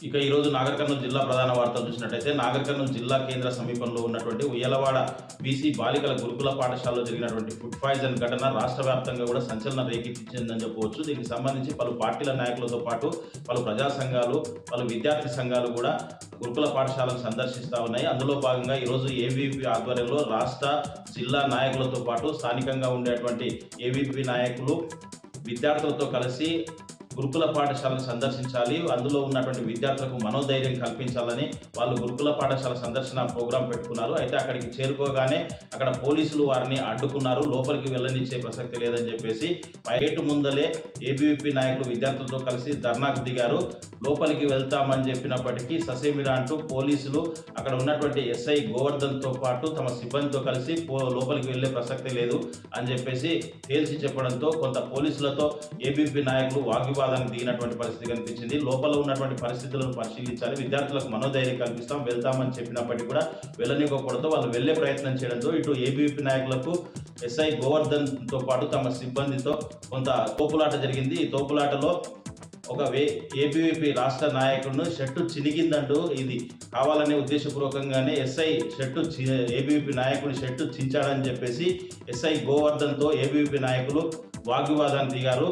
ఇక ఈరోజు నాగర్ కర్నూలు జిల్లా ప్రధాన వార్తలు చూసినట్టయితే నాగర్ కర్నూలు జిల్లా కేంద్ర సమీపంలో ఉన్నటువంటి ఉయ్యలవాడ బీసీ బాలికల గురుకుల పాఠశాలలో జరిగినటువంటి ఫుడ్ పాయిజన్ ఘటన రాష్ట్ర వ్యాప్తంగా కూడా సంచలనం రేకెత్తించిందని చెప్పవచ్చు. దీనికి సంబంధించి పలు పార్టీల నాయకులతో పాటు పలు ప్రజా సంఘాలు, పలు విద్యార్థి సంఘాలు కూడా గురుకుల పాఠశాలను సందర్శిస్తూ ఉన్నాయి. అందులో భాగంగా ఈరోజు ఏబీవీపీ ఆధ్వర్యంలో రాష్ట్ర జిల్లా నాయకులతో పాటు స్థానికంగా ఉండేటువంటి ఏబీవీపీ నాయకులు విద్యార్థులతో కలిసి గురుకుల పాఠశాలను సందర్శించాలి, అందులో ఉన్నటువంటి విద్యార్థులకు మనోధైర్యం కల్పించాలని వాళ్ళు గురుకుల పాఠశాల సందర్శన ప్రోగ్రాం పెట్టుకున్నారు. అయితే అక్కడికి చేరుకోగానే అక్కడ పోలీసులు వారిని అడ్డుకున్నారు. లోపలికి వెళ్ళనిచ్చే ప్రసక్తి లేదని చెప్పేసి గేటు ముందలే ఏబీవీపీ నాయకులు విద్యార్థులతో కలిసి ధర్నాకు దిగారు. లోపలికి వెళ్తామని చెప్పినప్పటికీ ససేమిరా అంటూ పోలీసులు అక్కడ ఉన్నటువంటి ఎస్ఐ గోవర్ధన్తో పాటు తమ సిబ్బందితో కలిసి లోపలికి వెళ్లే ప్రసక్తి లేదు అని చెప్పేసి తేల్చి చెప్పడంతో కొంత పోలీసులతో ఏబీవీపీ నాయకులు వాగ్వివాదానికి దిగినటువంటి పరిస్థితి కనిపించింది. లోపల ఉన్నటువంటి పరిస్థితులను పరిశీలించాలి, విద్యార్థులకు మనోధైర్యం కల్పిస్తాం, వెళ్తామని చెప్పినప్పటికీ కూడా వెళ్ళనివ్వకూడదు. వాళ్ళు వెళ్లే ప్రయత్నం చేయడంతో ఇటు ఏబీవీపీ నాయకులకు ఎస్ఐ గోవర్ధన్ తో పాటు తమ సిబ్బందితో కొంత తోపులాట జరిగింది. ఈ తోపులాటలో ఒక ఏబీవీపీ రాష్ట్ర నాయకుడిని షర్టు చినిగిందంటూ ఇది కావాలనే ఉద్దేశపూర్వకంగానే ఎస్ఐ ఏబీవీపీ నాయకుడి షర్టు చించాడని చెప్పేసి ఎస్ఐ గోవర్ధన్తో ఏబీవీపీ నాయకులు వాగ్వివాదానికి దిగారు.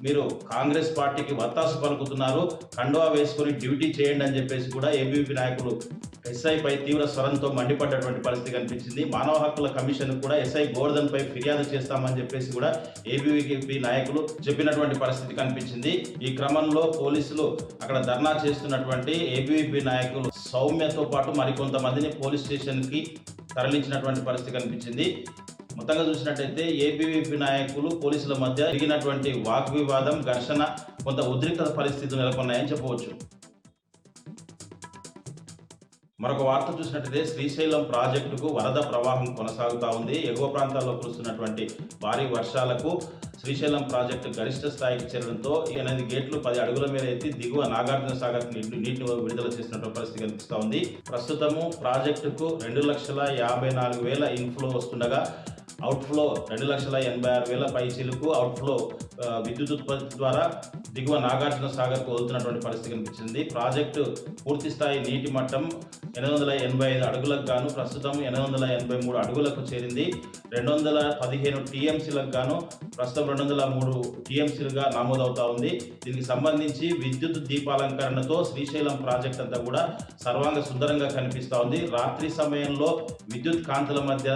మీరు కాంగ్రెస్ పార్టీకి వత్తాసు పలుకుతున్నారు, కండువా వేసుకొని డ్యూటీ చేయండి అని చెప్పేసి కూడా ఏబీవీపీ నాయకులు ఎస్ఐపై తీవ్ర స్వరంతో మండిపడ్డటువంటి పరిస్థితి కనిపించింది. మానవ హక్కుల కమిషన్ కూడా ఎస్ఐ గోవర్ధన్ పై ఫిర్యాదు చేస్తామని చెప్పేసి కూడా ఏబీవీపీ నాయకులు చెప్పినటువంటి పరిస్థితి కనిపించింది. ఈ క్రమంలో పోలీసులు అక్కడ ధర్నా చేస్తున్నటువంటి ఏబీవీపీ నాయకులు సౌమ్యతో పాటు మరికొంతమందిని పోలీస్ స్టేషన్ కి తరలించినటువంటి పరిస్థితి కనిపించింది. మొత్తంగా చూసినట్టయితే ఏబీవీపీ నాయకులు పోలీసుల మధ్య జరిగినటువంటి వాగ్వివాదం, ఘర్షణ కొంత ఉద్రిక్త పరిస్థితులు నెలకొన్నాయని చెప్పవచ్చు. మరొక వార్త చూసినట్టయితే శ్రీశైలం ప్రాజెక్టుకు వరద ప్రవాహం కొనసాగుతూ ఉంది. ఎగువ ప్రాంతాల్లో కురుస్తున్నటువంటి భారీ వర్షాలకు శ్రీశైలం ప్రాజెక్టు గరిష్ట స్థాయికి చేరడంతో 8 గేట్లు 10 అడుగుల మేర ఎత్తి దిగువ నాగార్జున సాగర్ నీటిని విడుదల చేసినటువంటి పరిస్థితి కనిపిస్తూ ఉంది. ప్రస్తుతము ప్రాజెక్టుకు 2,54,000 ఇన్ఫ్లో వస్తుండగా అవుట్ఫ్లో 2,86,000 పైచీలకు అవుట్ఫ్లో విద్యుత్ ఉత్పత్తి ద్వారా దిగువ నాగార్జున సాగర్కు వదులుతున్నటువంటి పరిస్థితి కనిపించింది. ప్రాజెక్టు పూర్తి స్థాయి నీటి మట్టం 885 అడుగులకు గాను ప్రస్తుతం 883 అడుగులకు చేరింది. 215 టీఎంసీలకు గాను ప్రస్తుతం 203 టీఎంసీలుగా నమోదవుతా ఉంది. దీనికి సంబంధించి విద్యుత్ దీపాలంకరణతో శ్రీశైలం ప్రాజెక్ట్ అంతా కూడా సర్వాంగ సుందరంగా కనిపిస్తూ ఉంది. రాత్రి సమయంలో విద్యుత్ కాంతుల మధ్య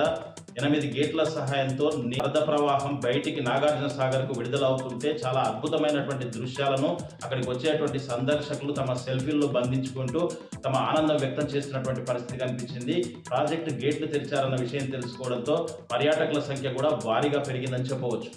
8 గేట్ల సహాయంతో వరద ప్రవాహం బయటికి నాగార్జున సాగర్ కు విడుదల అవుతుంటే చాలా అద్భుతమైనటువంటి దృశ్యాలను అక్కడికి వచ్చేటువంటి సందర్శకులు తమ సెల్ఫీల్లో బంధించుకుంటూ తమ ఆనందం వ్యక్తం చేస్తున్నటువంటి పరిస్థితి కనిపించింది. ప్రాజెక్టు గేట్లు తెరిచారన్న విషయం తెలుసుకోవడంతో పర్యాటకుల సంఖ్య కూడా భారీగా పెరిగిందని చెప్పవచ్చు.